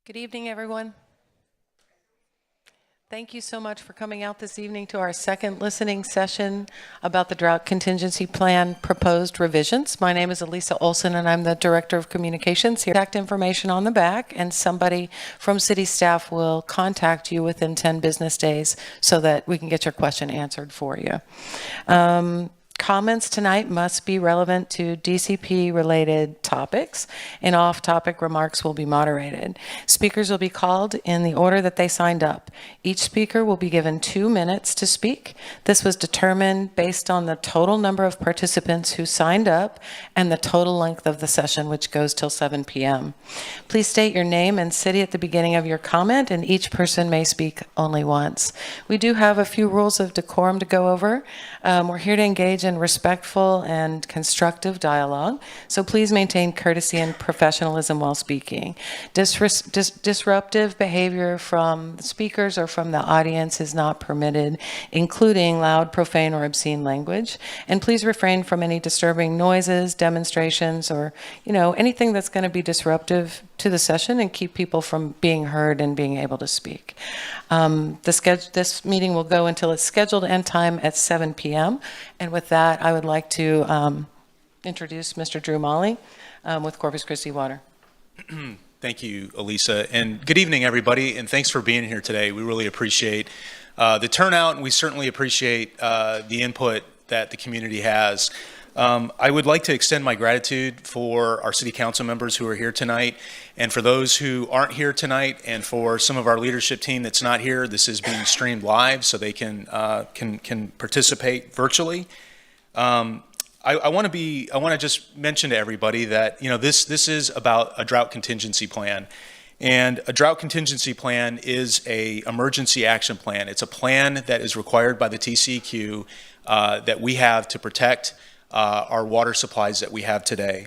Good evening, everyone. Thank you so much for coming out this evening to our second listening session about the Drought Contingency Plan proposed revisions. My name is Elisa Olson, and I'm the Director of Communications here. Contact information on the back, and somebody from city staff will contact you within 10 business days so that we can get your question answered for you. Comments tonight must be relevant to DCP-related topics, and off-topic remarks will be moderated. Speakers will be called in the order that they signed up. Each speaker will be given 2 minutes to speak. This was determined based on the total number of participants who signed up and the total length of the session, which goes till 7 p.m. Please state your name and city at the beginning of your comment, and each person may speak only once. We do have a few rules of decorum to go over. We're here to engage in respectful and constructive dialogue, so please maintain courtesy and professionalism while speaking. Disruptive behavior from the speakers or from the audience is not permitted, including loud, profane, or obscene language. And please refrain from any disturbing noises, demonstrations, or anything that's going to be disruptive to the session and keep people from being heard and being able to speak. This meeting will go until its scheduled end time at 7 p.m. And with that, I would like to introduce Mr. Drew Molly with Corpus Christi Water. Thank you, Elisa, and good evening, everybody, and thanks for being here today. We really appreciate the turnout, and we certainly appreciate the input that the community has. I would like to extend my gratitude for our city council members who are here tonight, and for those who aren't here tonight, and for some of our leadership team that's not here. This is being streamed live, so they can participate virtually. I want to just mention to everybody that this is about a drought contingency plan, and a drought contingency plan is a emergency action plan. It's a plan that is required by the TCEQ that we have to protect our water supplies that we have today.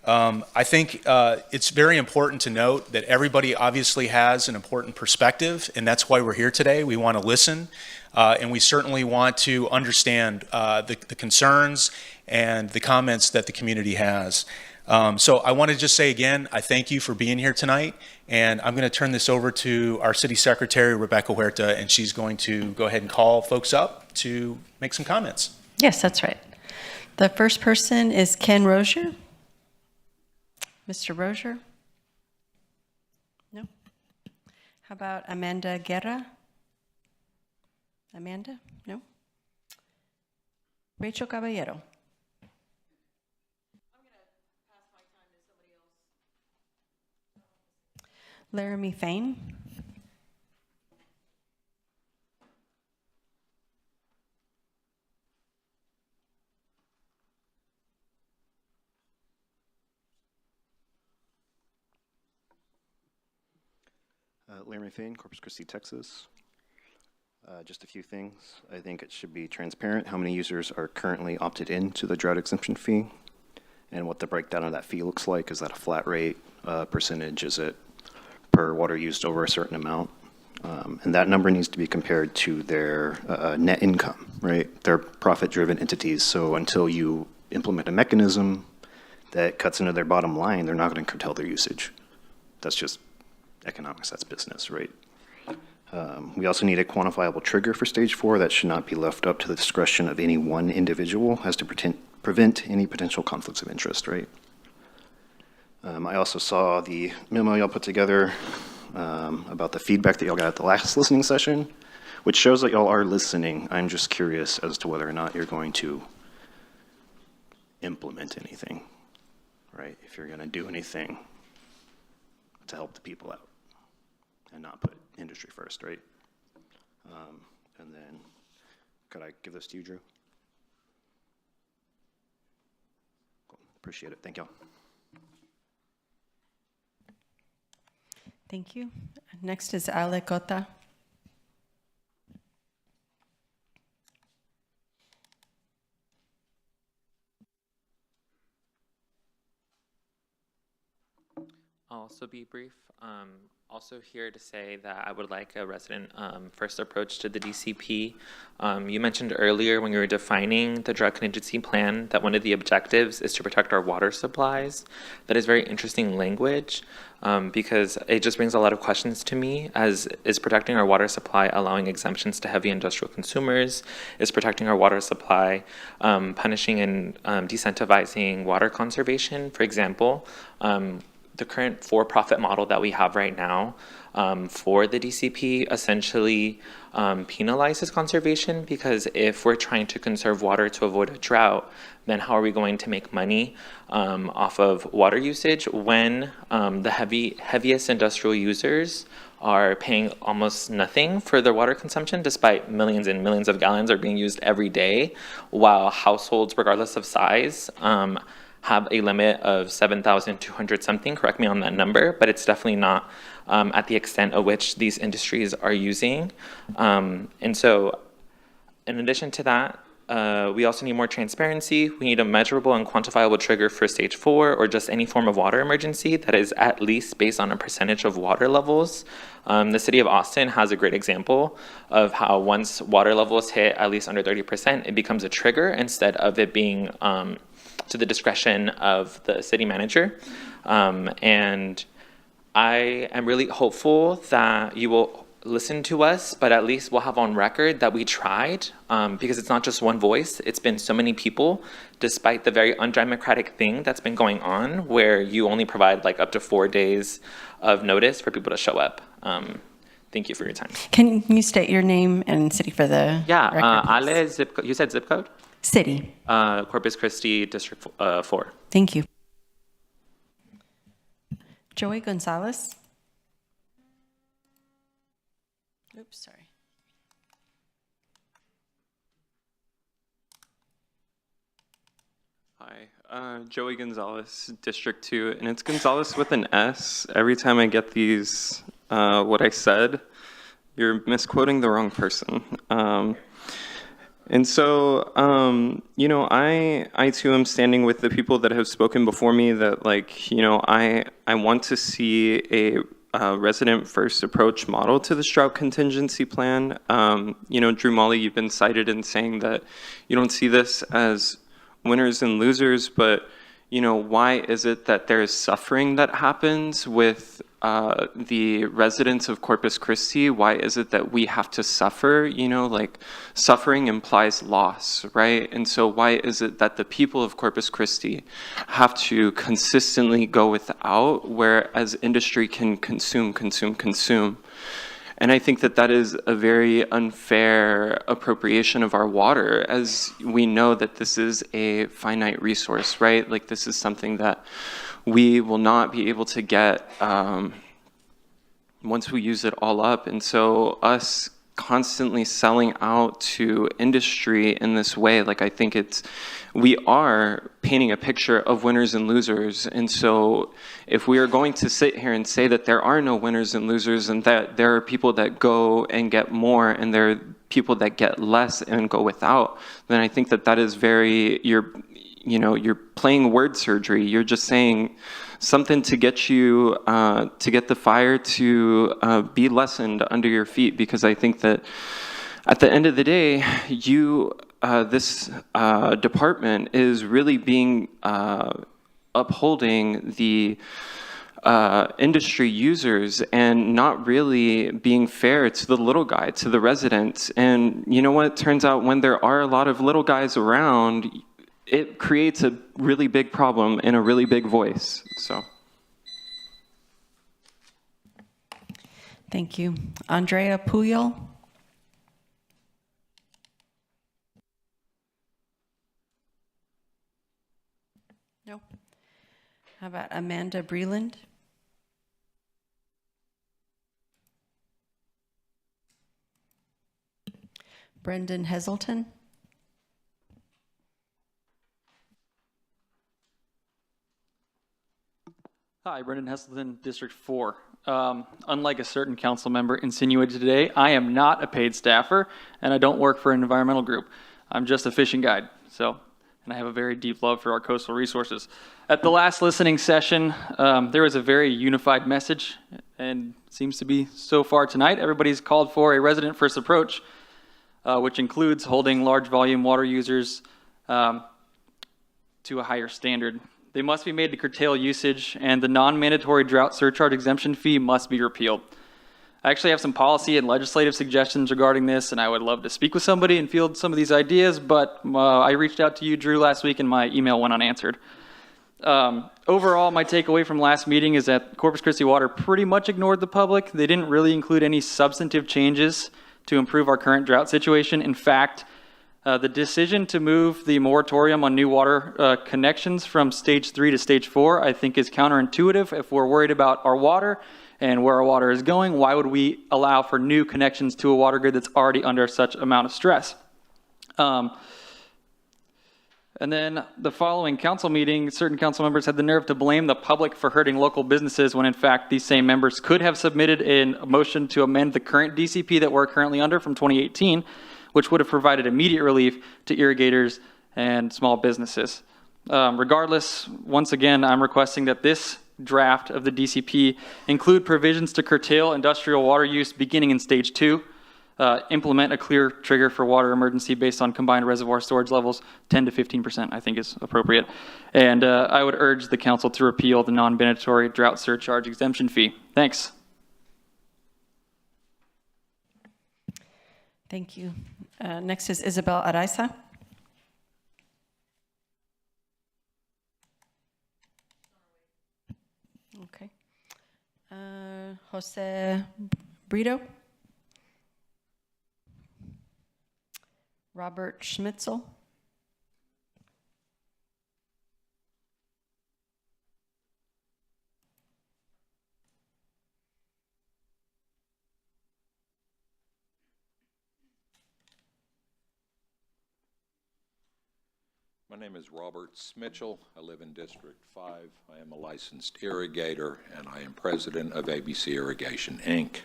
I think it's very important to note that everybody obviously has an important perspective, and that's why we're here today. We want to listen, and we certainly want to understand the concerns and the comments that the community has. So I want to just say again, I thank you for being here tonight, and I'm going to turn this over to our City Secretary, Rebecca Huerta, and she's going to go ahead and call folks up to make some comments. Yes, that's right. The first person is Ken Rozier. Mr. Rozier? No? How about Amanda Guerra? Amanda? No? Rachel Caballero? I'm going to pass my time to somebody else. Laramie Fain? Laramie Fain, Corpus Christi, Texas. Just a few things. I think it should be transparent how many users are currently opted into the drought exemption fee and what the breakdown of that fee looks like. Is that a flat rate percentage? Is it per water used over a certain amount? And that number needs to be compared to their net income, right? They're profit-driven entities, so until you implement a mechanism that cuts into their bottom line, they're not going to curtail their usage. That's just economics, that's business, right? We also need a quantifiable trigger for stage 4 that should not be left up to the discretion of any one individual as to prevent any potential conflicts of interest, right? I also saw the memo y'all put together about the feedback that y'all got at the last listening session, which shows that y'all are listening. I'm just curious as to whether or not you're going to implement anything, right? If you're gonna do anything to help the people out and not put industry first, right? And then, could I give this to you, Drew? Cool. Appreciate it. Thank y'all. Thank you. Next is Ale Cota. I'll also be brief. Also here to say that I would like a resident first approach to the DCP. You mentioned earlier when you were defining the drought contingency plan that one of the objectives is to protect our water supplies. That is very interesting language because it just brings a lot of questions to me. As is protecting our water supply allowing exemptions to heavy industrial consumers? Is protecting our water supply punishing and decentivizing water conservation? For example, the current for-profit model that we have right now for the DCP essentially penalizes conservation, because if we're trying to conserve water to avoid a drought, then how are we going to make money off of water usage when the heaviest industrial users are paying almost nothing for their water consumption, despite millions and millions of gallons are being used every day, while households, regardless of size, have a limit of 7,200 something, correct me on that number, but it's definitely not at the extent of which these industries are using. And so in addition to that, we also need more transparency. We need a measurable and quantifiable trigger for stage 4 or just any form of water emergency that is at least based on a percentage of water levels. The city of Austin has a great example of how once water levels hit at least under 30%, it becomes a trigger instead of it being to the discretion of the city manager. And I am really hopeful that you will listen to us, but at least we'll have on record that we tried, because it's not just one voice, it's been so many people, despite the very undemocratic thing that's been going on, where you only provide like up to 4 days of notice for people to show up. Thank you for your time. Can you state your name and city for the record, please? Ale, zip code. You said zip code? City. Corpus Christi, District 4. Thank you. Joey Gonzalez. Oops, sorry. Hi, Joey Gonzalez, District 2, and it's Gonzalez with an S. Every time I get these, what I said, you're misquoting the wrong person. And so, you know, I too am standing with the people that have spoken before me that, like, you know, I want to see a resident first approach model to the drought contingency plan. You know, Drew Molly, you've been cited in saying that you don't see this as winners and losers, but, you know, why is it that there is suffering that happens with the residents of Corpus Christi? Why is it that we have to suffer? You know, like, suffering implies loss, right? And so why is it that the people of Corpus Christi have to consistently go without, whereas industry can consume? And I think that that is a very unfair appropriation of our water, as we know that this is a finite resource, right? Like, this is something that we will not be able to get once we use it all up. And so us constantly selling out to industry in this way, like, I think we are painting a picture of winners and losers. And so if we are going to sit here and say that there are no winners and losers, and that there are people that go and get more and there are people that get less and go without, then I think that that is you're playing word surgery. You're just saying something to get you, to get the fire to be lessened under your feet. Because I think that at the end of the day, this department is really being upholding the industry users and not really being fair to the little guy, to the residents. And you know what? Turns out when there are a lot of little guys around, it creates a really big problem and a really big voice. So, Thank you. Andrea Puyol. No. How about Amanda Breland? Brendan Heselton. Hi, Brendan Heselton, District 4. Unlike a certain council member insinuated today, I am not a paid staffer, and I don't work for an environmental group. I'm just a fishing guide. So and I have a very deep love for our coastal resources. At the last listening session, there was a very unified message, and seems to be so far tonight. Everybody's called for a resident-first approach, which includes holding large volume water users to a higher standard. They must be made to curtail usage, and the non-mandatory drought surcharge exemption fee must be repealed. I actually have some policy and legislative suggestions regarding this, and I would love to speak with somebody and field some of these ideas, but I reached out to you, Drew, last week, and my email went unanswered. Overall, my takeaway from last meeting is that Corpus Christi Water pretty much ignored the public. They didn't really include any substantive changes to improve our current drought situation. In fact, the decision to move the moratorium on new water connections from stage 3 to stage 4, I think, is counterintuitive. If we're worried about our water and where our water is going, why would we allow for new connections to a water grid that's already under such amount of stress? And then the following council meeting, certain council members had the nerve to blame the public for hurting local businesses when in fact these same members could have submitted a motion to amend the current DCP that we're currently under from 2018, which would have provided immediate relief to irrigators and small businesses. Regardless, once again, I'm requesting that this draft of the DCP include provisions to curtail industrial water use beginning in stage 2, implement a clear trigger for water emergency based on combined reservoir storage levels, 10 to 15% I think is appropriate. And I would urge the council to repeal the non-mandatory drought surcharge exemption fee. Thanks. Thank you. Next is Isabel Araiza. Okay. Jose Brito. Robert Schmitzel. My name is Robert Smitchell. I live in District 5. I am a licensed irrigator, and I am president of ABC Irrigation, Inc.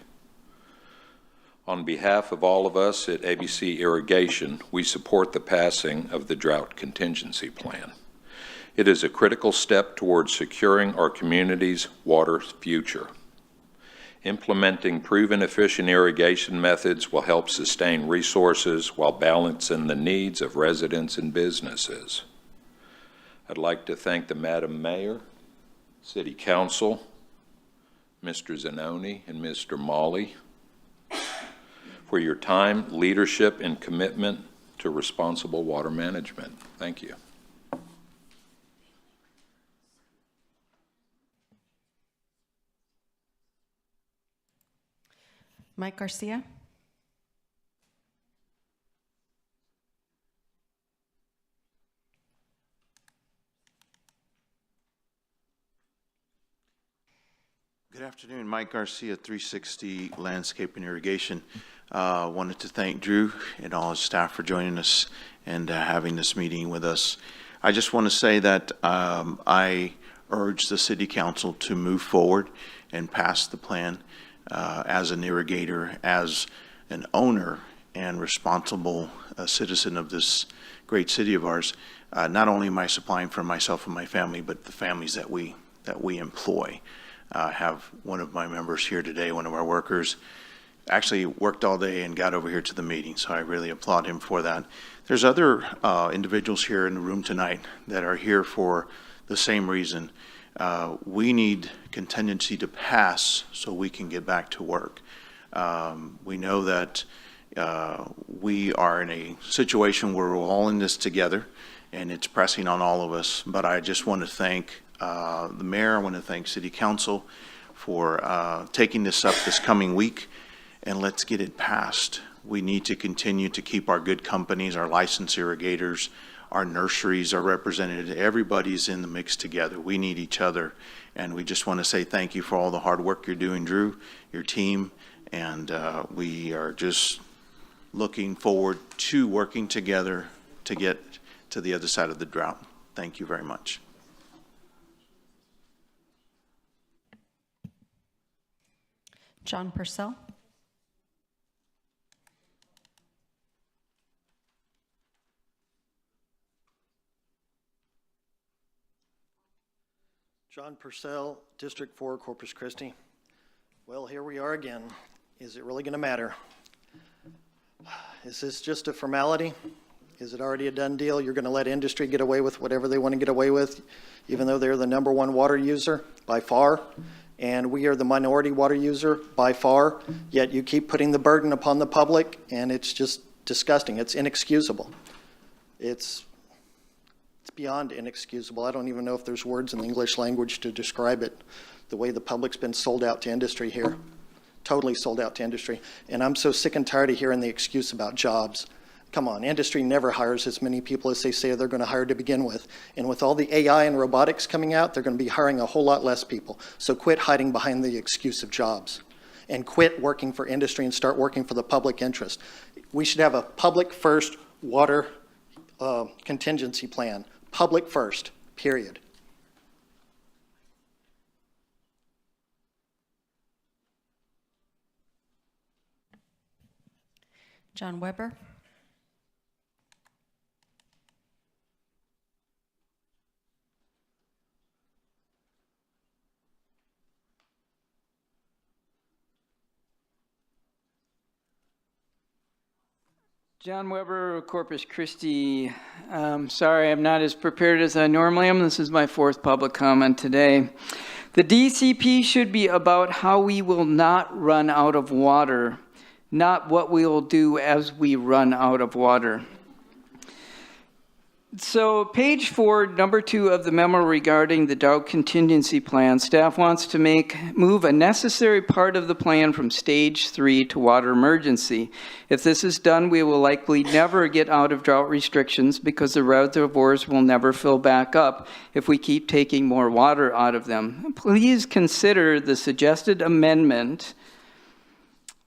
On behalf of all of us at ABC Irrigation, we support the passing of the Drought Contingency Plan. It is a critical step towards securing our community's water future. Implementing proven efficient irrigation methods will help sustain resources while balancing the needs of residents and businesses. I'd like to thank the Madam Mayor, City Council, Mr. Zanoni, and Mr. Molly for your time, leadership, and commitment to responsible water management. Thank you. Mike Garcia. Good afternoon, Mike Garcia, 360 Landscape and Irrigation. Wanted to thank Drew and all his staff for joining us and having this meeting with us. I just want to say that I urge the City Council to move forward and pass the plan as an irrigator, as an owner and responsible citizen of this great city of ours. Not only am I supplying for myself and my family, but the families that we employ. Have one of my members here today, one of our workers, actually worked all day and got over here to the meeting, so I really applaud him for that. There's other individuals here in the room tonight that are here for the same reason. We need contingency to pass so we can get back to work. We know that we are in a situation where we're all in this together, and it's pressing on all of us, but I just want to thank the mayor. I want to thank City Council for taking this up this coming week, and let's get it passed. We need to continue to keep our good companies, our licensed irrigators, our nurseries are represented. Everybody's in the mix together. We need each other, and we just want to say thank you for all the hard work you're doing, Drew, your team, and we are just looking forward to working together to get to the other side of the drought. Thank you very much. John Purcell. John Purcell, District 4, Corpus Christi. Well, here we are again. Is it really going to matter? Is this just a formality? Is it already a done deal? You're going to let industry get away with whatever they want to get away with, even though they're the #1 water user by far, and we are the minority water user by far, yet you keep putting the burden upon the public, and it's just disgusting. It's inexcusable. It's beyond inexcusable. I don't even know if there's words in the English language to describe it, the way the public's been sold out to industry here. Totally sold out to industry. And I'm so sick and tired of hearing the excuse about jobs. Come on, industry never hires as many people as they say they're going to hire to begin with. And with all the AI and robotics coming out, they're going to be hiring a whole lot less people. So quit hiding behind the excuse of jobs. And quit working for industry and start working for the public interest. We should have a public first water contingency plan. Public first, period. John Weber. John Weber, Corpus Christi. Sorry, I'm not as prepared as I normally am. This is my 4th public comment today. The DCP should be about how we will not run out of water, not what we will do as we run out of water. So page 4, number 2 of the memo regarding the drought contingency plan, staff wants to move a necessary part of the plan from stage 3 to water emergency. If this is done, we will likely never get out of drought restrictions because the reservoirs will never fill back up if we keep taking more water out of them. Please consider the suggested amendment,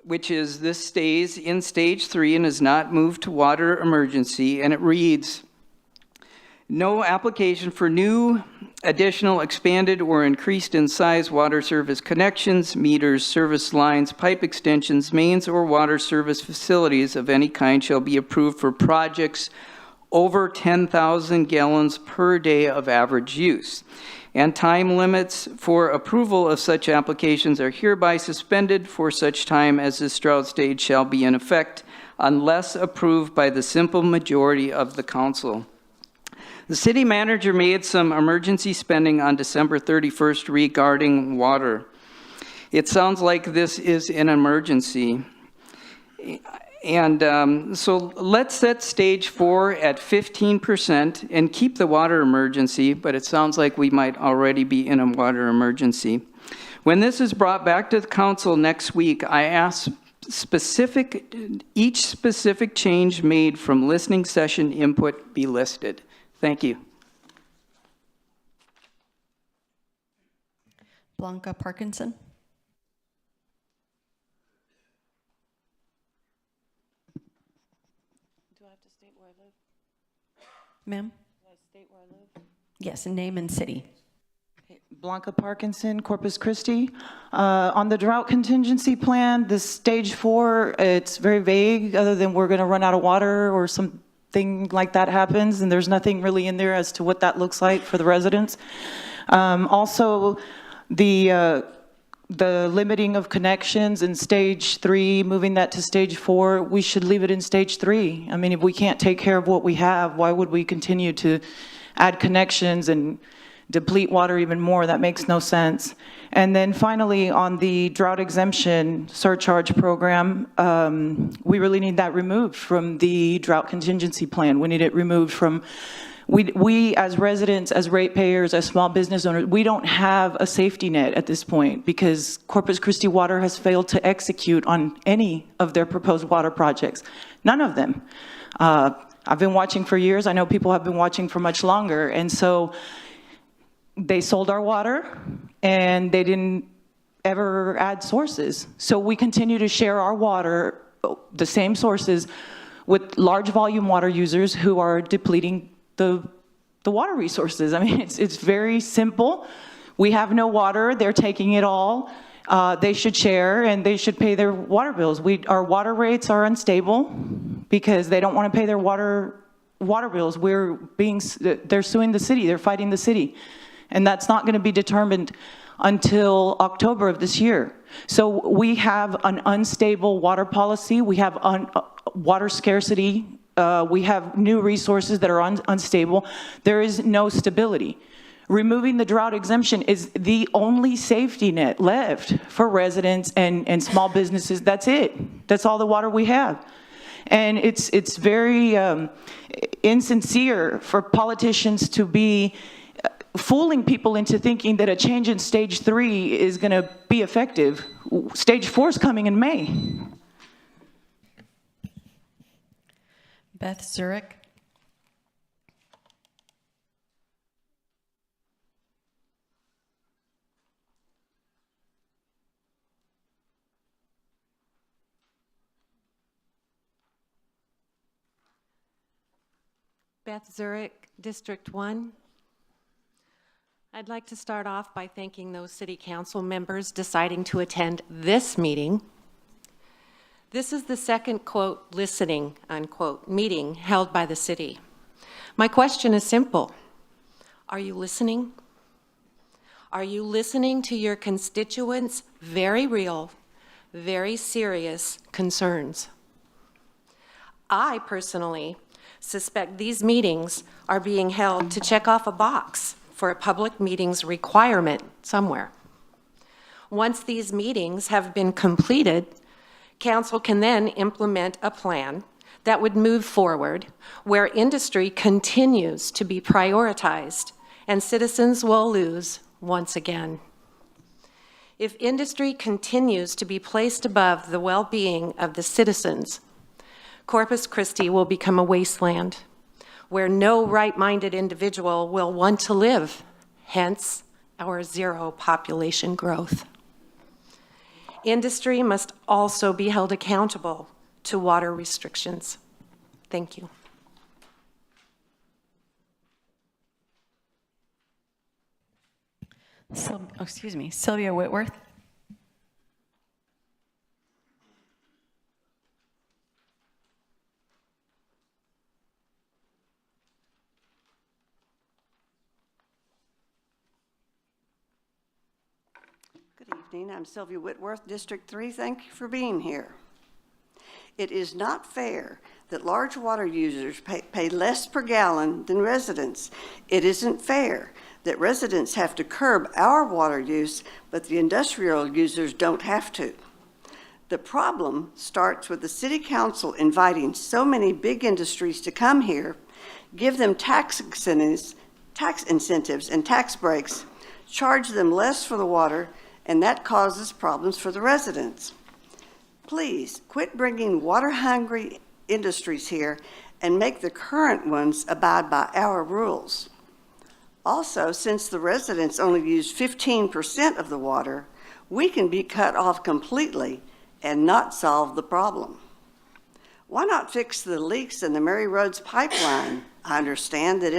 which is this stays in stage 3 and is not moved to water emergency, and it reads, no application for new, additional, expanded, or increased in size water service connections, meters, service lines, pipe extensions, mains, or water service facilities of any kind shall be approved for projects over 10,000 gallons per day of average use. And time limits for approval of such applications are hereby suspended for such time as this drought stage shall be in effect, unless approved by the simple majority of the council. The city manager made some emergency spending on December 31st regarding water. It sounds like this is an emergency. And so let's set stage 4 at 15% and keep the water emergency, but it sounds like we might already be in a water emergency. When this is brought back to the council next week, I ask each specific change made from listening session input be listed. Thank you. Blanca Parkinson. Do I have to state where I live? Ma'am? Do I state where I live? Yes, name and city. Blanca Parkinson, Corpus Christi. On the drought contingency plan, this stage 4, it's very vague, other than we're going to run out of water or something like that happens, and there's nothing really in there as to what that looks like for the residents. Also, the limiting of connections in stage 3, moving that to stage 4, we should leave it in stage 3. I mean, if we can't take care of what we have, why would we continue to add connections and deplete water even more? That makes no sense. And then finally, on the drought exemption surcharge program, we really need that removed from the drought contingency plan. We need it removed from, we as residents, as ratepayers, as small business owners, we don't have a safety net at this point because Corpus Christi Water has failed to execute on any of their proposed water projects. None of them. I've been watching for years. I know people have been watching for much longer. And so they sold our water and they didn't ever add sources. So we continue to share our water, the same sources, with large volume water users who are depleting the water resources. I mean, it's very simple. We have no water, they're taking it all. They should share and they should pay their water bills. Our water rates are unstable because they don't want to pay their water bills. They're suing the city, they're fighting the city. And that's not going to be determined until October of this year. So we have an unstable water policy. We have water scarcity. We have new resources that are unstable. There is no stability. Removing the drought exemption is the only safety net left for residents and small businesses. That's it. That's all the water we have. And it's very insincere for politicians to be fooling people into thinking that a change in stage 3 is going to be effective. Stage 4 is coming in May. Beth Zurich. Beth Zurich, District 1. I'd like to start off by thanking those city council members deciding to attend this meeting. This is the second, quote, listening, unquote, meeting held by the city. My question is simple. Are you listening? Are you listening to your constituents' very real, very serious concerns? I personally suspect these meetings are being held to check off a box for a public meetings requirement somewhere. Once these meetings have been completed, council can then implement a plan that would move forward where industry continues to be prioritized and citizens will lose once again. If industry continues to be placed above the well-being of the citizens, Corpus Christi will become a wasteland where no right-minded individual will want to live, hence our zero population growth. Industry must also be held accountable to water restrictions. Thank you. Sylvia Whitworth. Good evening. I'm Sylvia Whitworth, District 3. Thank you for being here. It is not fair that large water users pay less per gallon than residents. It isn't fair that residents have to curb our water use, but the industrial users don't have to. The problem starts with the City Council inviting so many big industries to come here, give them tax incentives and tax breaks, charge them less for the water, and that causes problems for the residents. Please quit bringing water-hungry industries here and make the current ones abide by our rules. Also, since the residents only use 15% of the water, we can be cut off completely and not solve the problem. Why not fix the leaks in the Mary Roads pipeline? I understand that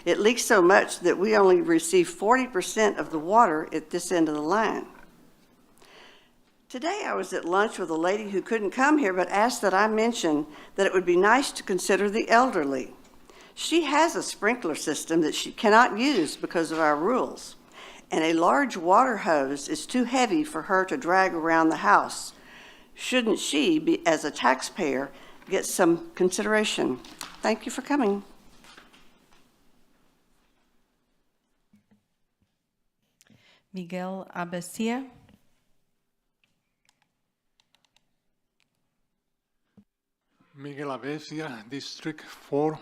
it leaks so much that we only receive 40% of the water at this end of the line. Today I was at lunch with a lady who couldn't come here but asked that I mention that it would be nice to consider the elderly. She has a sprinkler system that she cannot use because of our rules, and a large water hose is too heavy for her to drag around the house. Shouldn't she, as a taxpayer, get some consideration? Thank you for coming. Miguel Abacia. Miguel Abacia, District 4.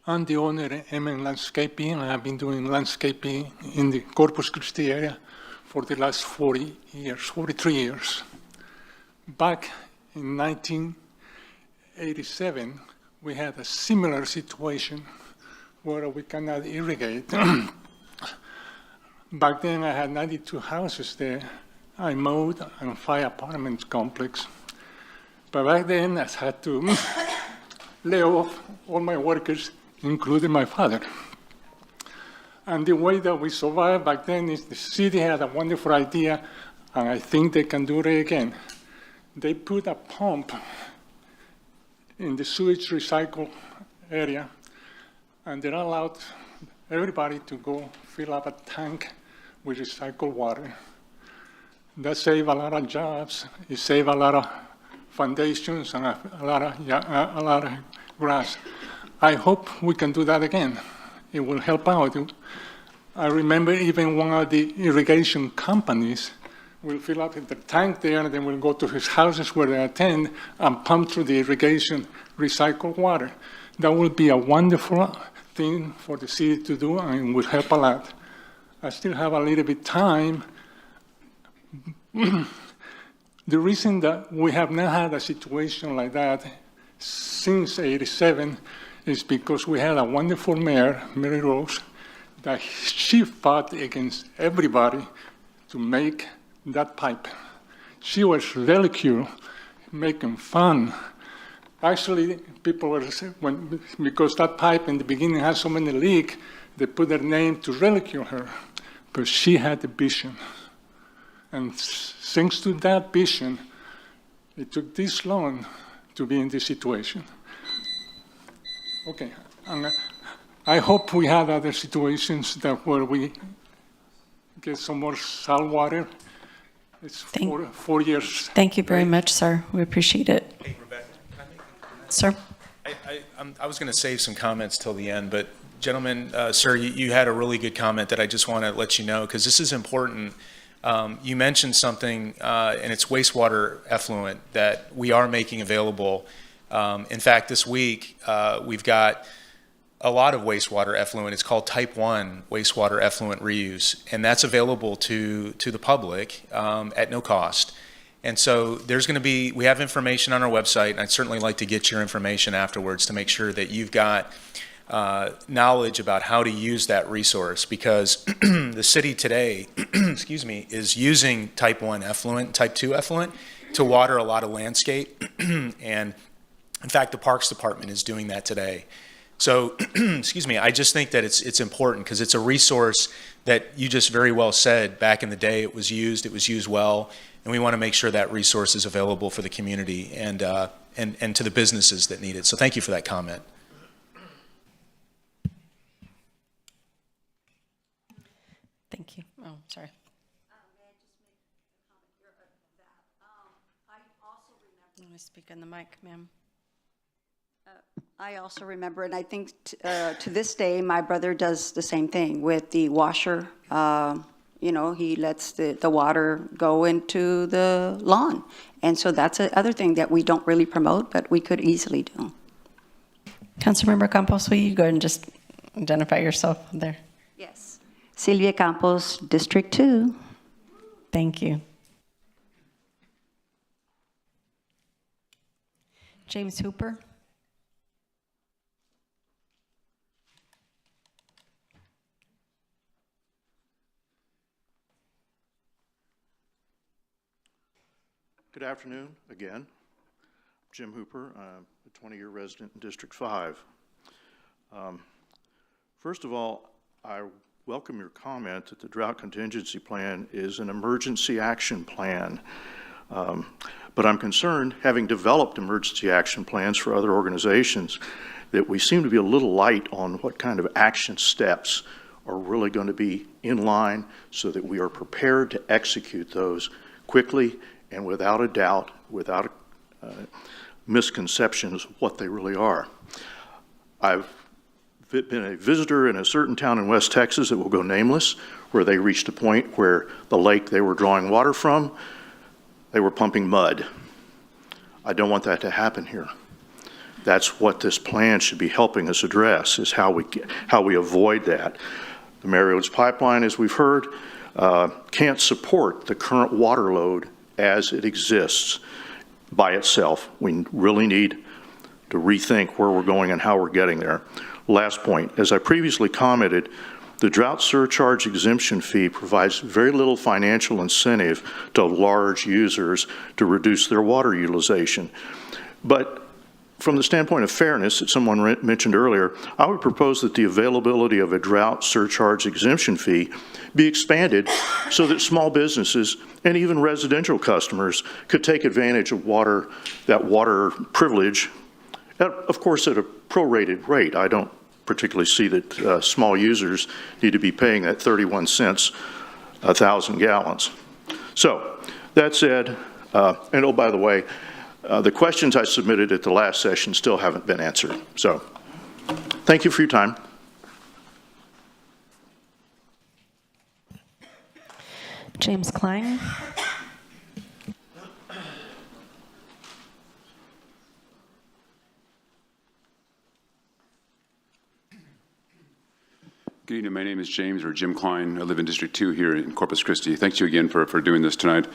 I'm the owner of MN Landscaping. I've been doing landscaping in the Corpus Christi area for the last 43 years. Back in 1987, we had a similar situation where we cannot irrigate. Back then, I had 92 houses there. I mowed and 5 apartment complex. But back then, I had to lay off all my workers, including my father. And the way that we survived back then is the city had a wonderful idea, and I think they can do it again. They put a pump in the sewage recycle area, and they're allowed everybody to go fill up a tank with recycled water. That saves a lot of jobs. It saves a lot of foundations and a lot of grass. I hope we can do that again. It will help out. I remember even one of the irrigation companies will fill up the tank there, and then we'll go to his houses where they attend and pump through the irrigation recycled water. That will be a wonderful thing for the city to do, and will help a lot. I still have a little bit time. The reason that we have not had a situation like that since '87 is because we had a wonderful mayor, Mary Rose, that she fought against everybody to make that pipe. She was ridiculed, making fun. Actually, people were saying, because that pipe in the beginning had so many leaks, they put their name to ridicule her. But she had the vision. And thanks to that vision, it took this long to be in this situation. Okay, and I hope we have other situations where we get some more salt water. It's 4 years. Thank you very much, sir. We appreciate it. Hey, Rebecca, can I make a comment? Sir? I was going to save some comments till the end, but gentlemen, sir, you had a really good comment that I just want to let you know, because this is important. You mentioned something, and it's wastewater effluent that we are making available. In fact, this week, we've got a lot of wastewater effluent. It's called Type 1 wastewater effluent reuse, and that's available to the public at no cost. And so there's going to be, we have information on our website, and I'd certainly like to get your information afterwards to make sure that you've got knowledge about how to use that resource, because the city today, excuse me, is using Type 1 effluent, Type 2 effluent to water a lot of landscape. And in fact, the Parks Department is doing that today. So, excuse me, I just think that it's important, because it's a resource that you just very well said back in the day it was used well, and we want to make sure that resource is available for the community and to the businesses that need it. So thank you for that comment. Thank you. Oh, sorry. Let me speak in the mic, ma'am. I also remember, and I think to this day, my brother does the same thing with the washer. You know, he lets the water go into the lawn. And so that's another thing that we don't really promote, but we could easily do. Councilmember Campos, will you go ahead and just identify yourself there? Yes. Sylvia Campos, District 2. Thank you. James Hooper. Good afternoon again. Jim Hooper, I'm a 20-year resident in District 5. First of all, I welcome your comment that the drought contingency plan is an emergency action plan. But I'm concerned, having developed emergency action plans for other organizations, that we seem to be a little light on what kind of action steps are really going to be in line so that we are prepared to execute those quickly and without a doubt, without misconceptions of what they really are. I've been a visitor in a certain town in West Texas that will go nameless, where they reached a point where the lake they were drawing water from, they were pumping mud. I don't want that to happen here. That's what this plan should be helping us address, is how we avoid that. The Mary Rose pipeline, as we've heard, can't support the current water load as it exists by itself. We really need to rethink where we're going and how we're getting there. Last point, as I previously commented, the drought surcharge exemption fee provides very little financial incentive to large users to reduce their water utilization. But from the standpoint of fairness that someone mentioned earlier, I would propose that the availability of a drought surcharge exemption fee be expanded so that small businesses and even residential customers could take advantage of that water privilege, of course at a prorated rate. I don't particularly see that small users need to be paying that 31 cents a 1,000 gallons. So that said, and oh, by the way, the questions I submitted at the last session still haven't been answered. So thank you for your time. James Klein. Good evening. My name is James, or Jim Klein. I live in District 2 here in Corpus Christi. Thank you again for doing this tonight.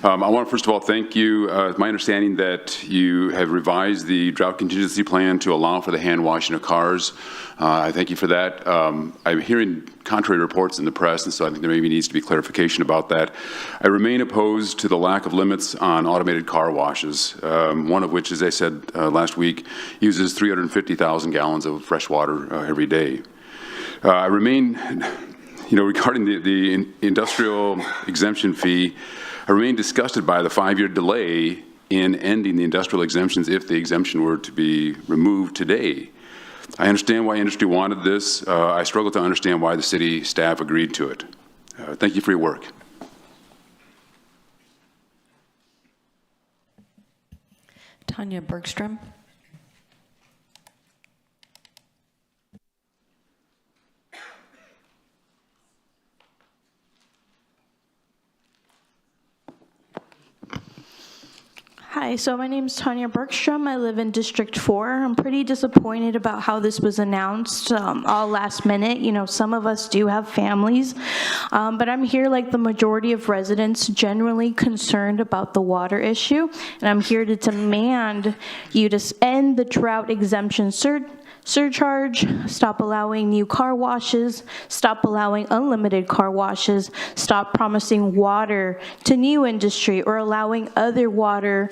I want to first of all thank you. My understanding that you have revised the drought contingency plan to allow for the hand washing of cars. I thank you for that. I'm hearing contrary reports in the press, and so I think there maybe needs to be clarification about that. I remain opposed to the lack of limits on automated car washes, one of which, as I said last week, uses 350,000 gallons of fresh water every day. I remain, regarding the industrial exemption fee, I remain disgusted by the 5-year delay in ending the industrial exemptions if the exemption were to be removed today. I understand why industry wanted this. I struggle to understand why the city staff agreed to it. Thank you for your work. Tanya Bergstrom. Hi, so my name is Tanya Bergstrom. I live in District 4. I'm pretty disappointed about how this was announced all last minute. Some of us do have families, but I'm here like the majority of residents, generally concerned about the water issue, and I'm here to demand you to end the drought exemption surcharge, stop allowing new car washes, stop allowing unlimited car washes, stop promising water to new industry or allowing other water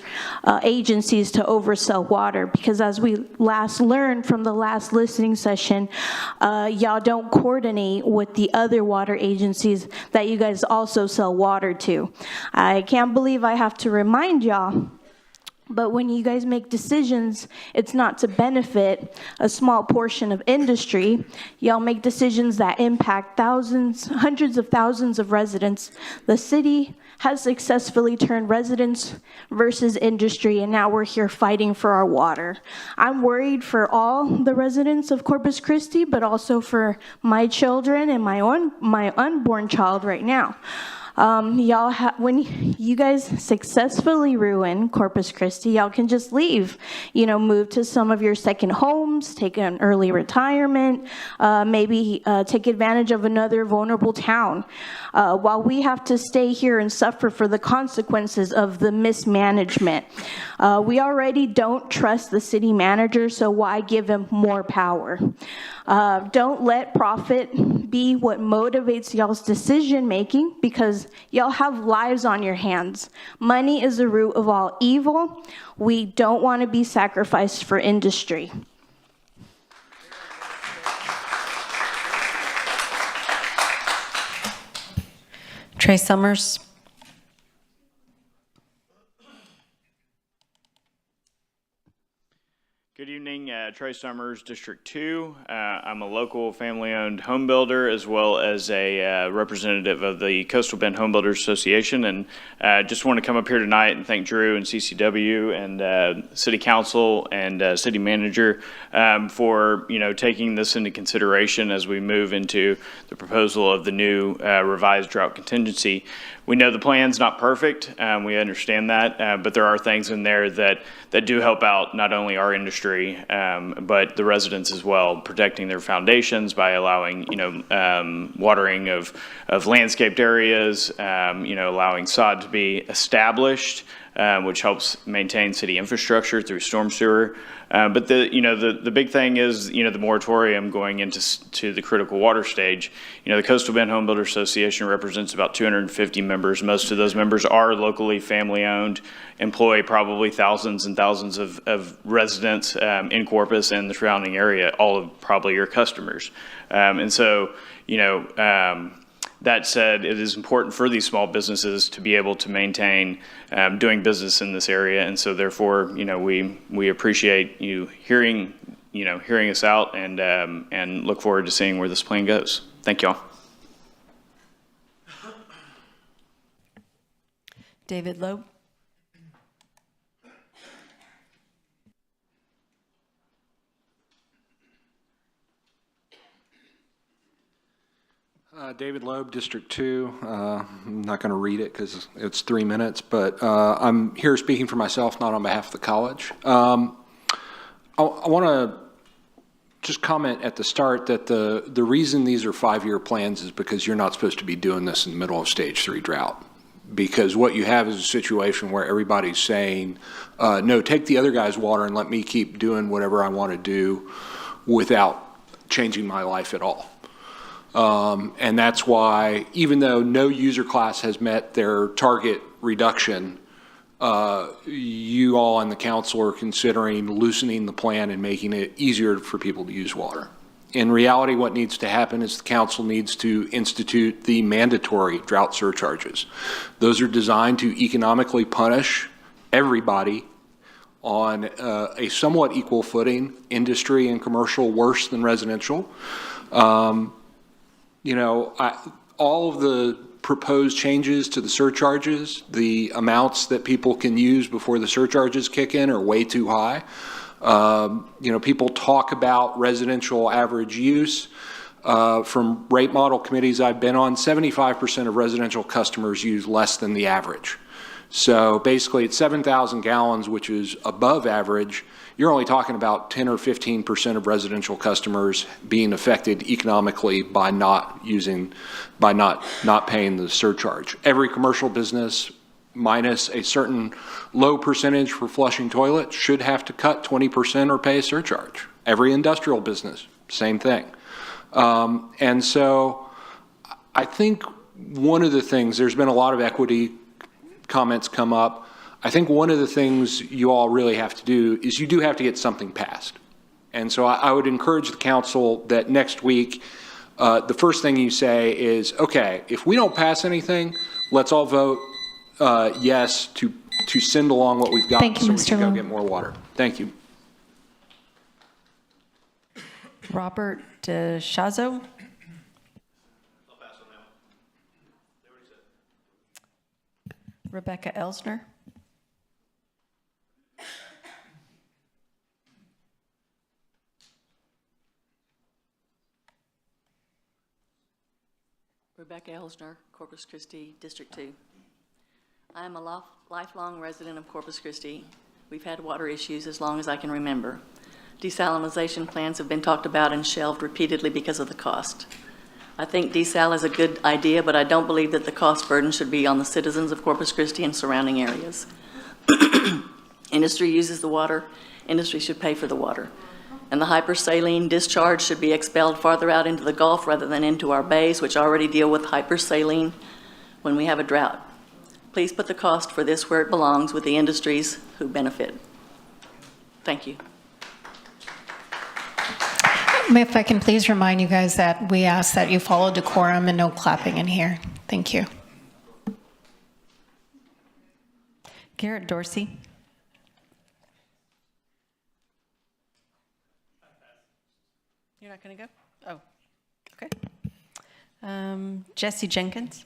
agencies to oversell water. Because as we last learned from the last listening session, y'all don't coordinate with the other water agencies that you guys also sell water to. I can't believe I have to remind y'all, but when you guys make decisions, it's not to benefit a small portion of industry. Y'all make decisions that impact thousands, hundreds of thousands of residents. The city has successfully turned residents versus industry, and now we're here fighting for our water. I'm worried for all the residents of Corpus Christi, but also for my children and my unborn child right now. When you guys successfully ruin Corpus Christi, y'all can just leave, move to some of your second homes, take an early retirement, maybe take advantage of another vulnerable town, while we have to stay here and suffer for the consequences of the mismanagement. We already don't trust the city manager, so why give him more power? Don't let profit be what motivates y'all's decision making, because y'all have lives on your hands. Money is the root of all evil. We don't want to be sacrificed for industry. Trey Summers. Good evening, Trey Summers, District 2. I'm a local family-owned home builder as well as a representative of the Coastal Bend Home Builders Association, and just want to come up here tonight and thank Drew and CCW and City Council and City Manager for taking this into consideration as we move into the proposal of the new revised drought contingency. We know the plan's not perfect, we understand that, but there are things in there that do help out not only our industry, but the residents as well, protecting their foundations by allowing, watering of landscaped areas, allowing sod to be established, which helps maintain city infrastructure through storm sewer. But the big thing is, the moratorium going into the critical water stage. The Coastal Bend Home Builders Association represents about 250 members. Most of those members are locally family owned, employ probably thousands and thousands of residents in Corpus and the surrounding area, all of probably your customers. And so, that said, it is important for these small businesses to be able to maintain doing business in this area, and so therefore, we appreciate you hearing hearing us out, and look forward to seeing where this plan goes. Thank you all. David Loeb. David Loeb, District 2. I'm not going to read it because it's 3 minutes, but I'm here speaking for myself, not on behalf of the college. I want to just comment at the start that the reason these are 5-year plans is because you're not supposed to be doing this in the middle of stage 3 drought. Because what you have is a situation where everybody's saying, no, take the other guy's water and let me keep doing whatever I want to do without changing my life at all. And that's why, even though no user class has met their target reduction, you all on the council are considering loosening the plan and making it easier for people to use water. In reality, what needs to happen is the council needs to institute the mandatory drought surcharges. Those are designed to economically punish everybody on a somewhat equal footing, industry and commercial worse than residential. All of the proposed changes to the surcharges, the amounts that people can use before the surcharges kick in are way too high. People talk about residential average use. From rate model committees I've been on, 75% of residential customers use less than the average. So basically at 7,000 gallons, which is above average, you're only talking about 10 or 15% of residential customers being affected economically by not paying the surcharge. Every commercial business, minus a certain low percentage for flushing toilets, should have to cut 20% or pay a surcharge. Every industrial business, same thing. And so I think one of the things, there's been a lot of equity comments come up. I think one of the things you all really have to do is you do have to get something passed. And so I would encourage the council that next week, the first thing you say is, okay, if we don't pass anything, let's all vote yes to send along what we've got. Thank you, so Mr. we can go Lowe. get more water. Thank you. Robert DeShazo. Rebecca Elsner. Rebecca Elsner, Corpus Christi, District 2. I am a lifelong resident of Corpus Christi. We've had water issues as long as I can remember. Desalination plants have been talked about and shelved repeatedly because of the cost. I think desal is a good idea, but I don't believe that the cost burden should be on the citizens of Corpus Christi and surrounding areas. Industry uses the water. Industry should pay for the water. And the hypersaline discharge should be expelled farther out into the Gulf rather than into our bays, which already deal with hypersaline when we have a drought. Please put the cost for this where it belongs, with the industries who benefit. Thank you. If I can please remind you guys that we ask that you follow decorum and no clapping in here. Thank you. Garrett Dorsey. You're not going to go? Oh, okay. Jesse Jenkins.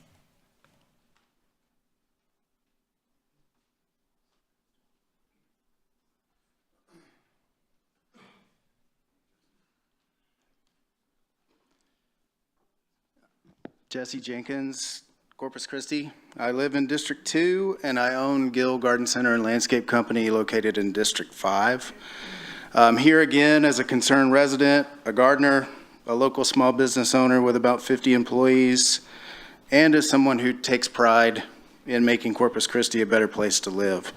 Jesse Jenkins, Corpus Christi. I live in District 2, and I own Gill Garden Center and Landscape Company located in District 5. I'm here again as a concerned resident, a gardener, a local small business owner with about 50 employees, and as someone who takes pride in making Corpus Christi a better place to live.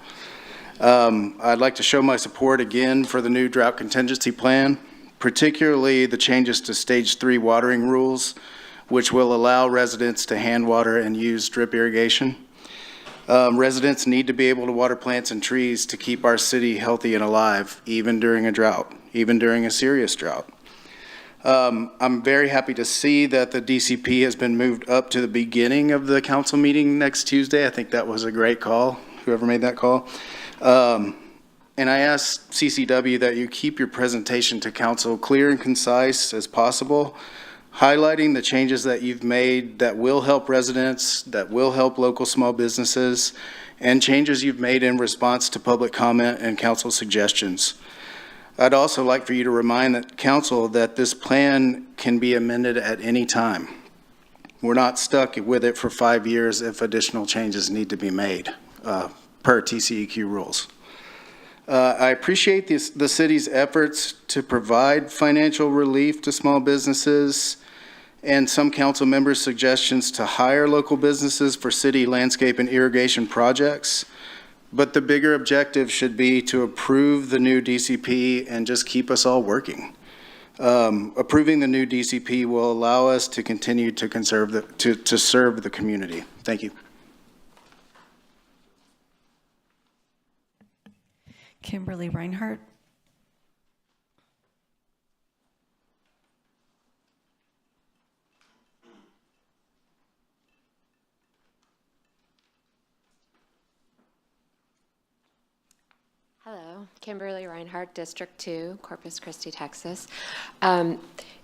I'd like to show my support again for the new drought contingency plan, particularly the changes to Stage 3 watering rules, which will allow residents to hand water and use drip irrigation. Residents need to be able to water plants and trees to keep our city healthy and alive, even during a drought, even during a serious drought. I'm very happy to see that the DCP has been moved up to the beginning of the council meeting next Tuesday. I think that was a great call, whoever made that call. and I ask CCW that you keep your presentation to council clear and concise as possible, highlighting the changes that you've made that will help residents, that will help local small businesses, and changes you've made in response to public comment and council suggestions. I'd also like for you to remind the council that this plan can be amended at any time. We're not stuck with it for 5 years if additional changes need to be made per TCEQ rules. I appreciate the city's efforts to provide financial relief to small businesses and some council members' suggestions to hire local businesses for city landscape and irrigation projects. But the bigger objective should be to approve the new DCP and just keep us all working. Approving the new DCP will allow us to continue to serve the community. Thank you. Kimberly Reinhardt. Hello, Kimberly Reinhardt, District 2, Corpus Christi, Texas. You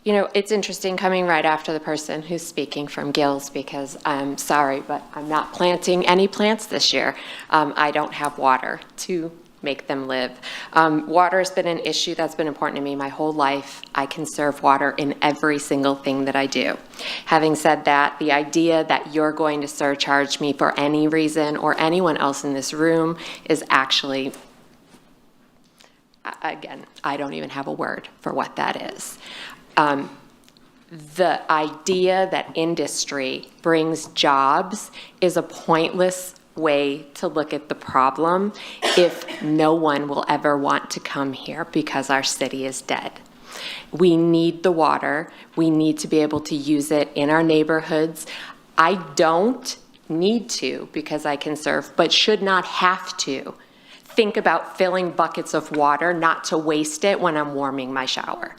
know, it's interesting coming right after the person who's speaking from Gills because I'm sorry, but I'm not planting any plants this year. I don't have water to make them live. Water has been an issue that's been important to me my whole life. I conserve water in every single thing that I do. Having said that, the idea that you're going to surcharge me for any reason or anyone else in this room is actually, again, I don't even have a word for what that is. The idea that industry brings jobs is a pointless way to look at the problem if no one will ever want to come here because our city is dead. We need the water. We need to be able to use it in our neighborhoods. I don't need to because I conserve, but should not have to think about filling buckets of water not to waste it when I'm warming my shower.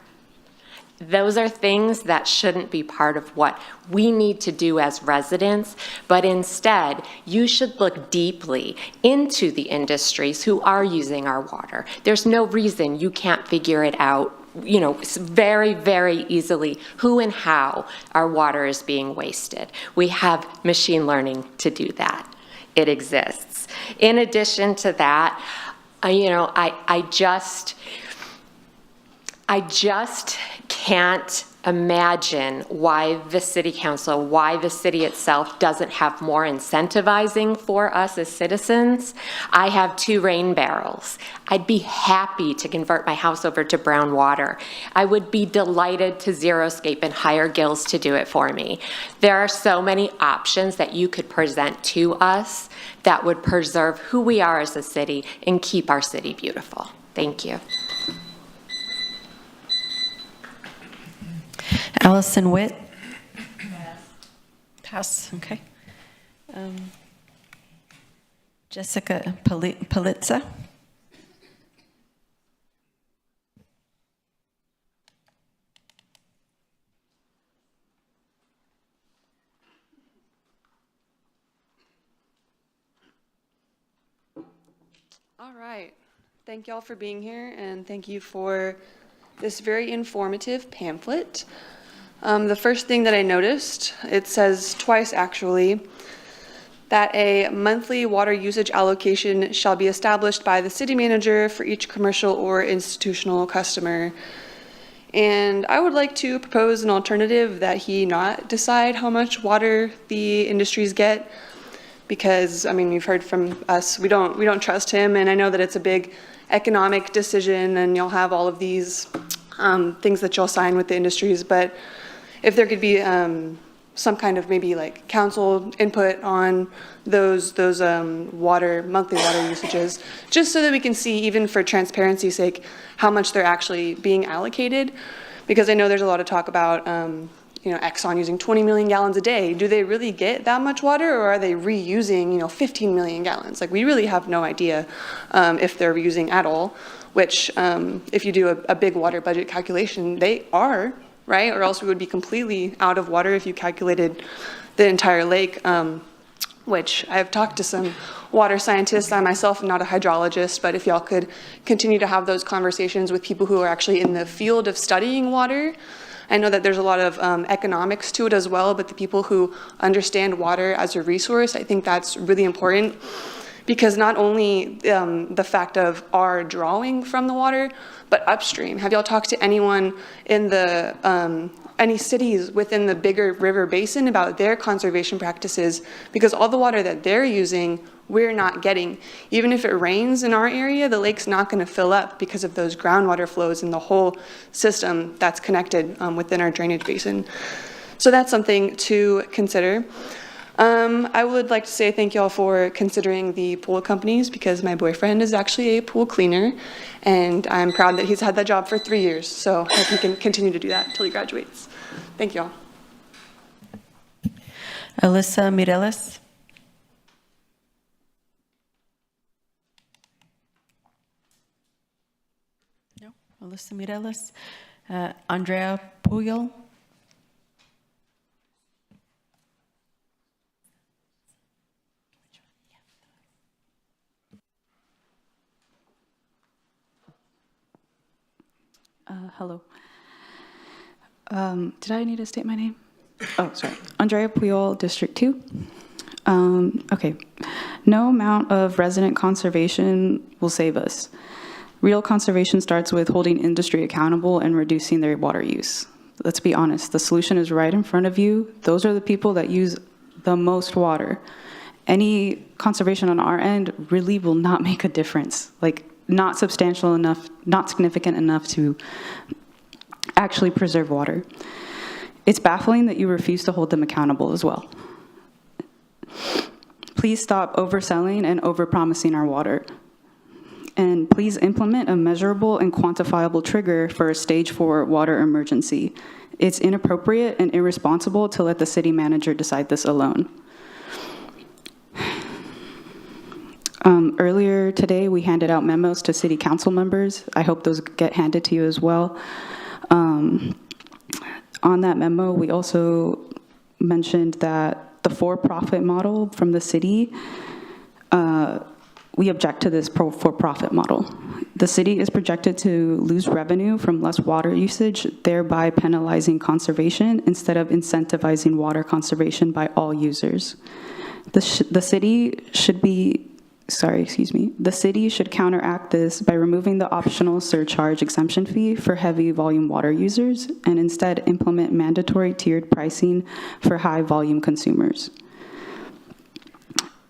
Those are things that shouldn't be part of what we need to do as residents, but instead, you should look deeply into the industries who are using our water. There's no reason you can't figure it out, you know, very, very easily who and how our water is being wasted. We have machine learning to do that. It exists. In addition to that, you know, I just can't imagine why the city council, why the city itself doesn't have more incentivizing for us as citizens. I have 2 rain barrels. I'd be happy to convert my house over to brown water. I would be delighted to xeriscape and hire Gills to do it for me. There are so many options that you could present to us that would preserve who we are as a city and keep our city beautiful. Thank you. Allison Witt. Pass. Okay. Jessica Palitza. All right. Thank you all for being here, and thank you for this very informative pamphlet. The first thing that I noticed, it says twice actually, that a monthly water usage allocation shall be established by the city manager for each commercial or institutional customer. And I would like to propose an alternative that he not decide how much water the industries get, because I mean, you've heard from us, we don't trust him, and I know that it's a big economic decision and you'll have all of these things that you'll sign with the industries, but if there could be some kind of maybe like council input on those monthly water usages, just so that we can see, even for transparency's sake, how much they're actually being allocated. Because I know there's a lot of talk about you know, Exxon using 20 million gallons a day. Do they really get that much water, or are they reusing, you know, 15 million gallons? Like, we really have no idea if they're reusing at all, which if you do a big water budget calculation, they are, right? Or else we would be completely out of water if you calculated the entire lake which I've talked to some water scientists. I myself am not a hydrologist, but if y'all could continue to have those conversations with people who are actually in the field of studying water. I know that there's a lot of economics to it as well, but the people who understand water as a resource, I think that's really important, because not only the fact of our drawing from the water, but upstream. Have y'all talked to anyone in the any cities within the bigger river basin about their conservation practices? Because all the water that they're using, we're not getting. Even if it rains in our area, the lake's not going to fill up because of those groundwater flows and the whole system that's connected within our drainage basin. So that's something to consider. I would like to say thank y'all for considering the pool companies, because my boyfriend is actually a pool cleaner, and I'm proud that he's had that job for 3 years. So I hope he can continue to do that until he graduates. Thank y'all. Alyssa Mireles. No, Alyssa Mireles. Andrea Puyol. Hello. Did I need to state my name? Oh, sorry. Andrea Puyol, District 2. Okay. No amount of resident conservation will save us. Real conservation starts with holding industry accountable and reducing their water use. Let's be honest, the solution is right in front of you. Those are the people that use the most water. Any conservation on our end really will not make a difference. Like, not substantial enough, not significant enough to actually preserve water. It's baffling that you refuse to hold them accountable as well. Please stop overselling and overpromising our water. And please implement a measurable and quantifiable trigger for a stage 4 water emergency. It's inappropriate and irresponsible to let the city manager decide this alone. Earlier today, we handed out memos to city council members. I hope those get handed to you as well. On that memo, we also mentioned that the for-profit model from the city, we object to this for-profit model. The city is projected to lose revenue from less water usage, thereby penalizing conservation instead of incentivizing water conservation by all users. The city should counteract this by removing the optional surcharge exemption fee for heavy volume water users and instead implement mandatory tiered pricing for high volume consumers.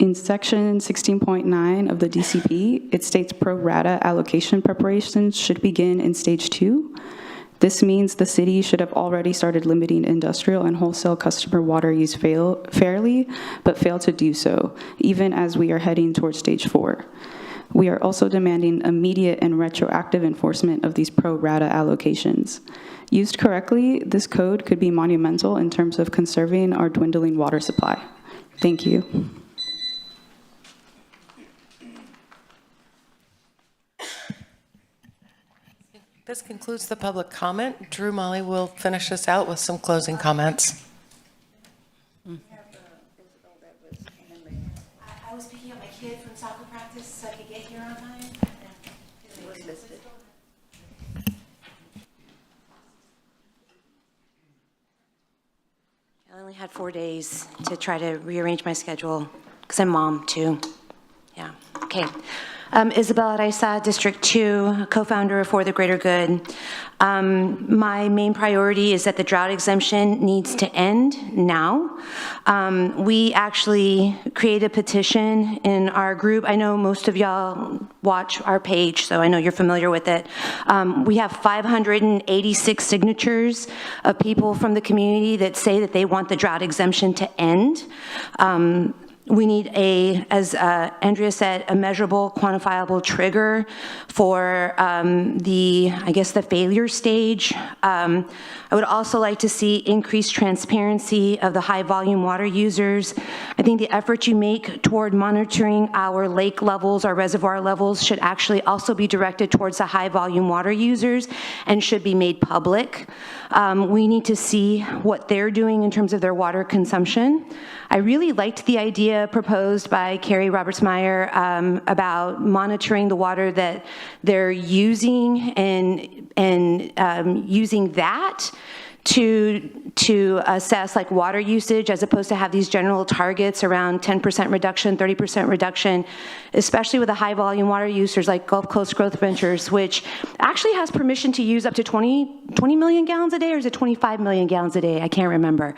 In section 16.9 of the DCP, it states pro rata allocation preparations should begin in stage 2. This means the city should have already started limiting industrial and wholesale customer water use fairly, but failed to do so, even as we are heading towards stage 4. We are also demanding immediate and retroactive enforcement of these pro rata allocations. Used correctly, this code could be monumental in terms of conserving our dwindling water supply. Thank you. This concludes the public comment. Drew Molly will finish us out with some closing comments. I was picking up my kid from soccer practice so I could get here on time. I only had 4 days to try to rearrange my schedule because I'm mom too. Yeah, okay. Isabel Araiza, District 2, co-founder of For the Greater Good. My main priority is that the drought exemption needs to end now. We actually created a petition in our group. I know most of y'all watch our page, so I know you're familiar with it. We have 586 signatures of people from the community that say that they want the drought exemption to end. We need as Andrea said, a measurable, quantifiable trigger for the failure stage. I would also like to see increased transparency of the high volume water users. I think the effort you make toward monitoring our lake levels, our reservoir levels, should actually also be directed towards the high volume water users and should be made public. We need to see what they're doing in terms of their water consumption. I really liked the idea idea proposed by Carrie Roberts-Meyer about monitoring the water that they're using and using that to assess like water usage, as opposed to have these general targets around 10% reduction, 30% reduction, especially with the high volume water users like Gulf Coast Growth Ventures, which actually has permission to use up to 20 million gallons a day, or is it 25 million gallons a day? I can't remember.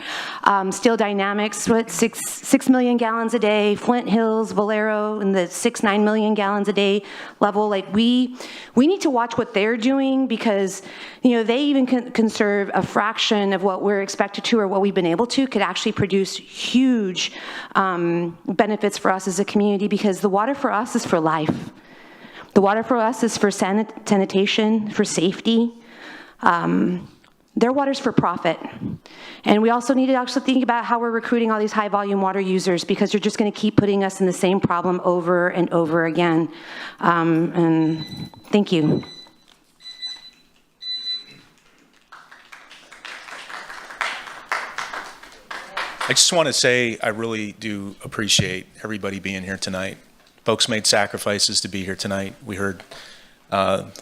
Steel Dynamics, what, 6 million gallons a day, Flint Hills, Valero in the 9 million gallons a day level. Like we need to watch what they're doing, because they even can conserve a fraction of what we're expected to, or what we've been able to, could actually produce huge benefits for us as a community, because the water for us is for life. The water for us is for sanitation, for safety. Their water's for profit. And we also need to actually think about how we're recruiting all these high volume water users, because they're just gonna keep putting us in the same problem over and over again. And thank you. I just want to say I really do appreciate everybody being here tonight. Folks made sacrifices to be here tonight. We heard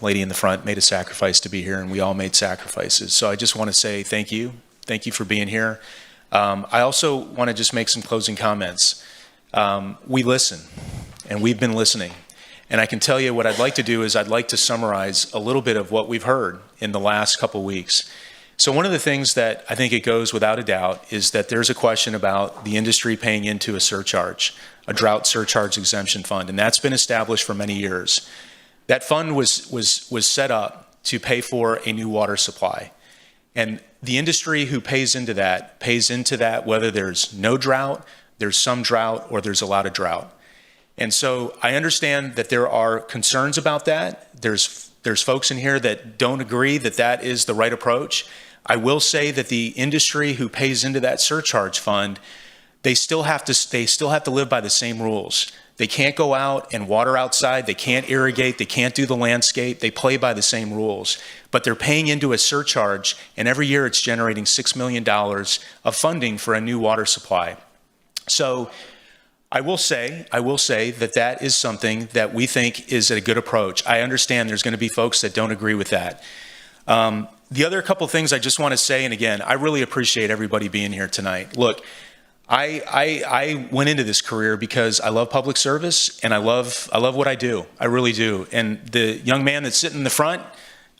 lady in the front made a sacrifice to be here, and we all made sacrifices. So I just want to say thank you. Thank you for being here. I also want to just make some closing comments. We listen, and we've been listening. And I can tell you what I'd like to do is I'd like to summarize a little bit of what we've heard in the last couple weeks. So one of the things that I think it goes without a doubt is that there's a question about the industry paying into a surcharge, a drought surcharge exemption fund, and that's been established for many years. That fund was set up to pay for a new water supply. And the industry who pays into that whether there's no drought, there's some drought, or there's a lot of drought. And so I understand that there are concerns about that. There's folks in here that don't agree that that is the right approach. I will say that the industry who pays into that surcharge fund, they still have to live by the same rules. They can't go out and water outside. They can't irrigate. They can't do the landscape. They play by the same rules. But they're paying into a surcharge, and every year it's generating $6 million of funding for a new water supply. So I will say that that is something that we think is a good approach. I understand there's going to be folks that don't agree with that. The other couple things I just want to say, and again, I really appreciate everybody being here tonight. Look, I went into this career because I love public service, and I love what I do. I really do. And the young man that's sitting in the front,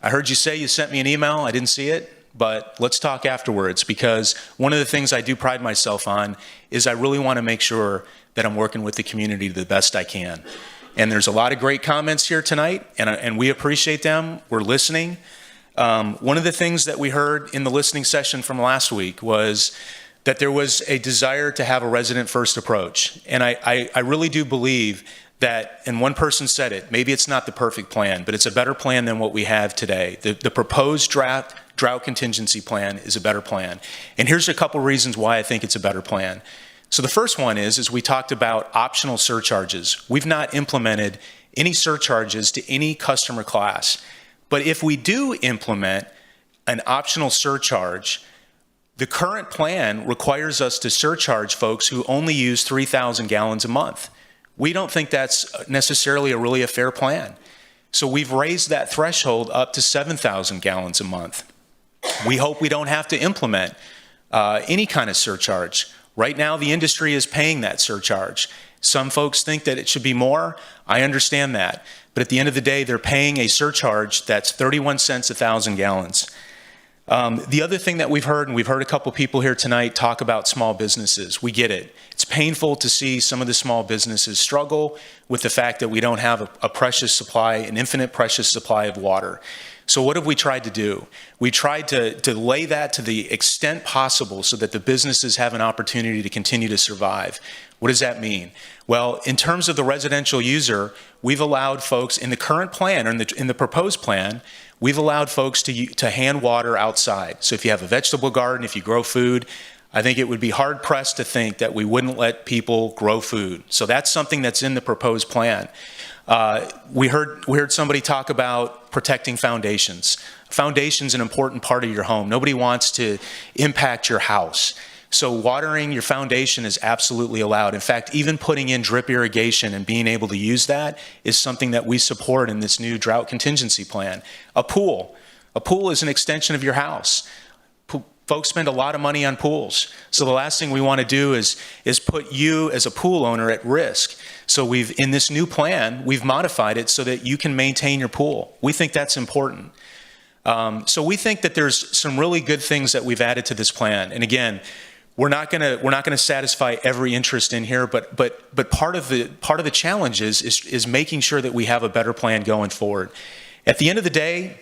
I heard you say you sent me an email. I didn't see it, but let's talk afterwards, because one of the things I do pride myself on is I really want to make sure that I'm working with the community the best I can. And there's a lot of great comments here tonight, and we appreciate them. We're listening. One of the things that we heard in the listening session from last week was that there was a desire to have a resident-first approach. And I really do believe that, and one person said it, maybe it's not the perfect plan, but it's a better plan than what we have today. The proposed drought contingency plan is a better plan. And here's a couple reasons why I think it's a better plan. So the first one is we talked about optional surcharges. We've not implemented any surcharges to any customer class. But if we do implement an optional surcharge, the current plan requires us to surcharge folks who only use 3,000 gallons a month. We don't think that's necessarily a fair plan. So we've raised that threshold up to 7,000 gallons a month. We hope we don't have to implement any kind of surcharge. Right now, the industry is paying that surcharge. Some folks think that it should be more. I understand that. But at the end of the day, they're paying a surcharge that's 31 cents a 1,000 gallons. The other thing that we've heard, and we've heard a couple people here tonight talk about small businesses. We get it. It's painful to see some of the small businesses struggle with the fact that we don't have a precious supply, an infinite precious supply of water. So what have we tried to do? We tried to lay that to the extent possible so that the businesses have an opportunity to continue to survive. What does that mean? Well, in terms of the residential user, we've allowed folks in the current plan, or in the proposed plan, we've allowed folks to hand water outside. So if you have a vegetable garden, if you grow food, I think it would be hard pressed to think that we wouldn't let people grow food. So that's something that's in the proposed plan. We heard somebody talk about protecting foundations. Foundation's an important part of your home. Nobody wants to impact your house. So watering your foundation is absolutely allowed. In fact, even putting in drip irrigation and being able to use that is something that we support in this new drought contingency plan. A pool is an extension of your house. Folks spend a lot of money on pools. So the last thing we want to do is put you as a pool owner at risk. So in this new plan, we've modified it so that you can maintain your pool. We think that's important. So we think that there's some really good things that we've added to this plan. And again, we're not going to satisfy every interest in here, but part of the challenge is making sure that we have a better plan going forward. At the end of the day,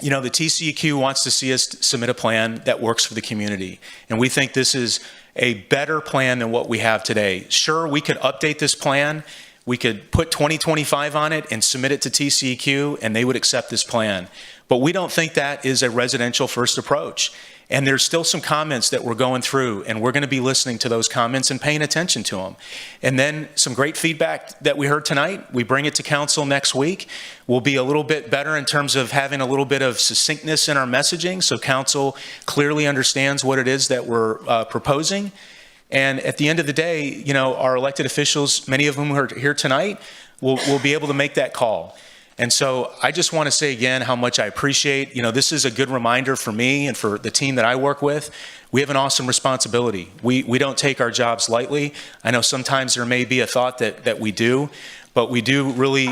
the TCEQ wants to see us submit a plan that works for the community. And we think this is a better plan than what we have today. Sure, we could update this plan. We could put 2025 on it and submit it to TCEQ, and they would accept this plan. But we don't think that is a residential first approach. And there's still some comments that we're going through, and we're going to be listening to those comments and paying attention to them. And then some great feedback that we heard tonight, we bring it to council next week. We'll be a little bit better in terms of having a little bit of succinctness in our messaging so council clearly understands what it is that we're proposing. And at the end of the day, our elected officials, many of them who are here tonight, will be able to make that call. And so I just want to say again how much I appreciate, this is a good reminder for me and for the team that I work with. We have an awesome responsibility. We don't take our jobs lightly. I know sometimes there may be a thought that we do, but we really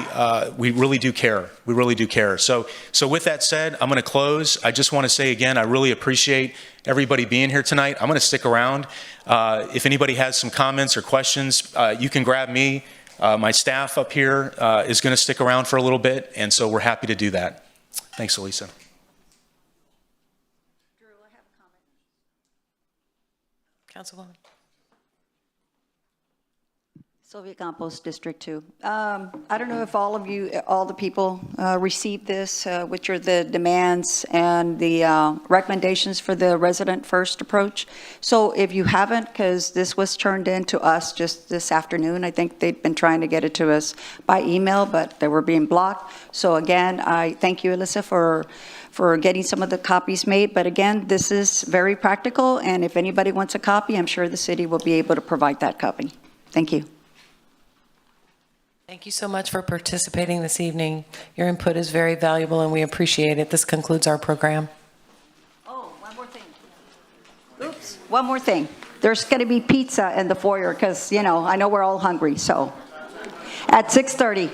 do care. We really do care. So with that said, I'm going to close. I just want to say again, I really appreciate everybody being here tonight. I'm going to stick around. If anybody has some comments or questions, you can grab me. My staff up here is going to stick around for a little bit, and so we're happy to do that. Thanks, Elisa. Drew, I have a comment. Councilwoman. Sylvia Campos, District 2. I don't know if all the people received this, which are the demands and the recommendations for the resident first approach. So if you haven't, because this was turned in to us just this afternoon, I think they've been trying to get it to us by email, but they were being blocked. So again, I thank you, Alyssa, for getting some of the copies made. But again, this is very practical, and if anybody wants a copy, I'm sure the city will be able to provide that copy. Thank you. Thank you so much for participating this evening. Your input is very valuable and we appreciate it. This concludes our program. Oh, one more thing. Oops, one more thing. There's going to be pizza in the foyer because, I know we're all hungry, so at 6:30.